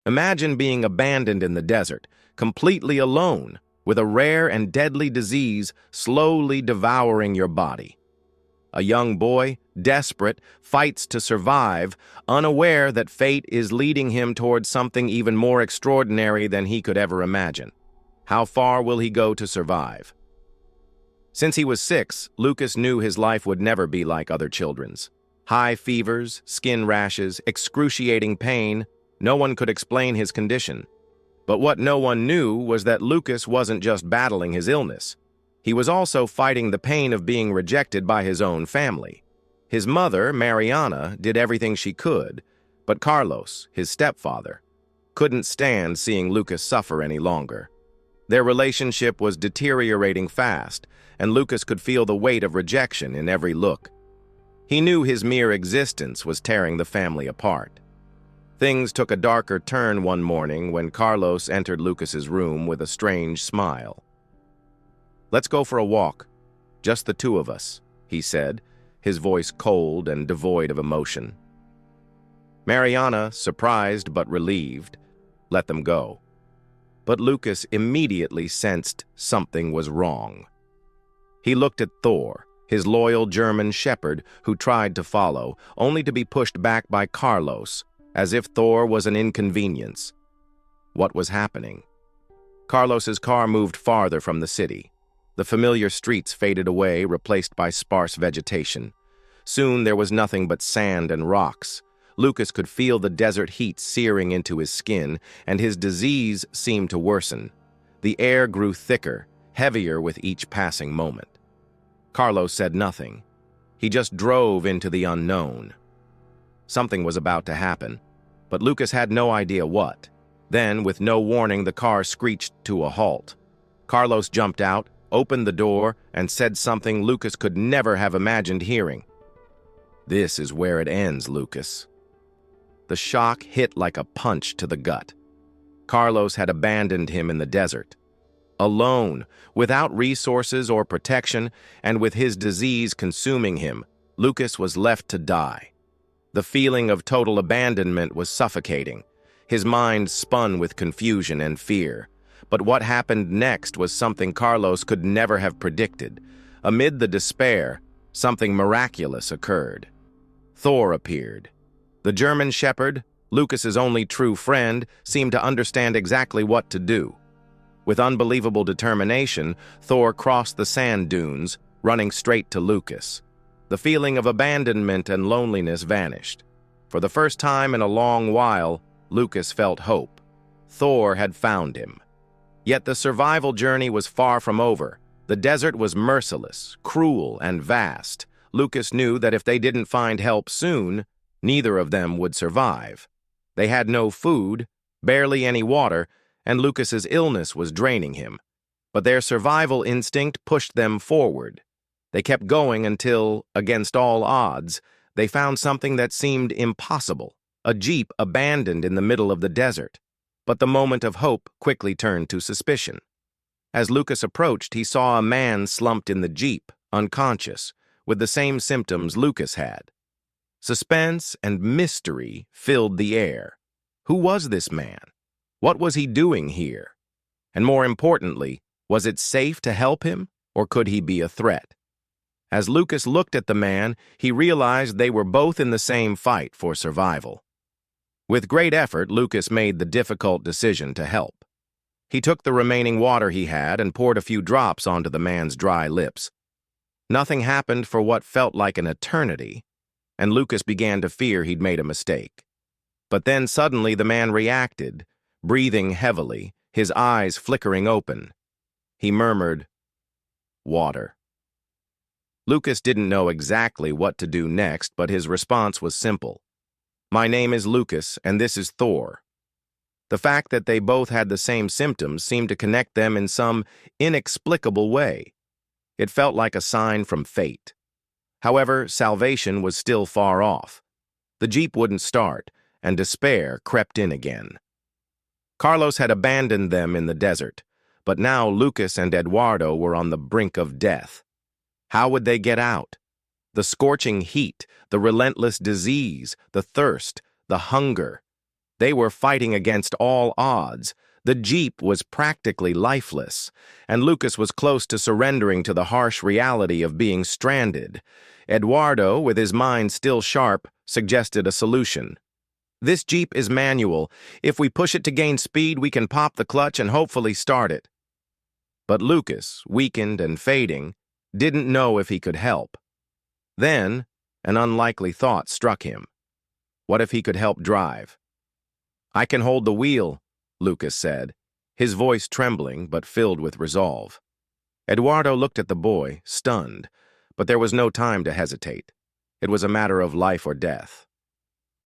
Imagine being abandoned in the desert, completely alone, with a rare and deadly disease slowly devouring your body. A young boy, desperate, fights to survive, unaware that fate is leading him towards something even more extraordinary than he could ever imagine. How far will he go to survive? Since he was 6, Lucas knew his life would never be like other children's. High fevers, skin rashes, excruciating pain, no one could explain his condition. But what no one knew was that Lucas wasn't just battling his illness. He was also fighting the pain of being rejected by his own family. His mother, Mariana, did everything she could, but Carlos, his stepfather, couldn't stand seeing Lucas suffer any longer. Their relationship was deteriorating fast, and Lucas could feel the weight of rejection in every look. He knew his mere existence was tearing the family apart. Things took a darker turn one morning when Carlos entered Lucas's room with a strange smile. "Let's go for a walk, just the two of us," he said, his voice cold and devoid of emotion. Mariana, surprised but relieved, let them go. But Lucas immediately sensed something was wrong. He looked at Thor, his loyal German shepherd who tried to follow, only to be pushed back by Carlos, as if Thor was an inconvenience. What was happening? Carlos's car moved farther from the city. The familiar streets faded away, replaced by sparse vegetation. Soon there was nothing but sand and rocks. Lucas could feel the desert heat searing into his skin, and his disease seemed to worsen. The air grew thicker, heavier with each passing moment. Carlos said nothing. He just drove into the unknown. Something was about to happen, but Lucas had no idea what. Then, with no warning, the car screeched to a halt. Carlos jumped out, opened the door, and said something Lucas could never have imagined hearing. "This is where it ends, Lucas." The shock hit like a punch to the gut. Carlos had abandoned him in the desert. Alone, without resources or protection, and with his disease consuming him, Lucas was left to die. The feeling of total abandonment was suffocating. His mind spun with confusion and fear. But what happened next was something Carlos could never have predicted. Amid the despair, something miraculous occurred. Thor appeared. The German shepherd, Lucas's only true friend, seemed to understand exactly what to do. With unbelievable determination, Thor crossed the sand dunes, running straight to Lucas. The feeling of abandonment and loneliness vanished. For the first time in a long while, Lucas felt hope. Thor had found him. Yet the survival journey was far from over. The desert was merciless, cruel, and vast. Lucas knew that if they didn't find help soon, neither of them would survive. They had no food, barely any water, and Lucas's illness was draining him. But their survival instinct pushed them forward. They kept going until, against all odds, they found something that seemed impossible, a jeep abandoned in the middle of the desert. But the moment of hope quickly turned to suspicion. As Lucas approached, he saw a man slumped in the jeep, unconscious, with the same symptoms Lucas had. Suspense and mystery filled the air. Who was this man? What was he doing here? And more importantly, was it safe to help him, or could he be a threat? As Lucas looked at the man, he realized they were both in the same fight for survival. With great effort, Lucas made the difficult decision to help. He took the remaining water he had and poured a few drops onto the man's dry lips. Nothing happened for what felt like an eternity, and Lucas began to fear he'd made a mistake. But then suddenly the man reacted, breathing heavily, his eyes flickering open. He murmured, "Water." Lucas didn't know exactly what to do next, but his response was simple. "My name is Lucas, and this is Thor." The fact that they both had the same symptoms seemed to connect them in some inexplicable way. It felt like a sign from fate. However, salvation was still far off. The jeep wouldn't start, and despair crept in again. Carlos had abandoned them in the desert, but now Lucas and Eduardo were on the brink of death. How would they get out? The scorching heat, the relentless disease, the thirst, the hunger. They were fighting against all odds. The Jeep was practically lifeless, and Lucas was close to surrendering to the harsh reality of being stranded. Eduardo, with his mind still sharp, suggested a solution. "This Jeep is manual. If we push it to gain speed, we can pop the clutch and hopefully start it." But Lucas, weakened and fading, didn't know if he could help. Then, an unlikely thought struck him. What if he could help drive? "I can hold the wheel," Lucas said, his voice trembling but filled with resolve. Eduardo looked at the boy, stunned, but there was no time to hesitate. It was a matter of life or death.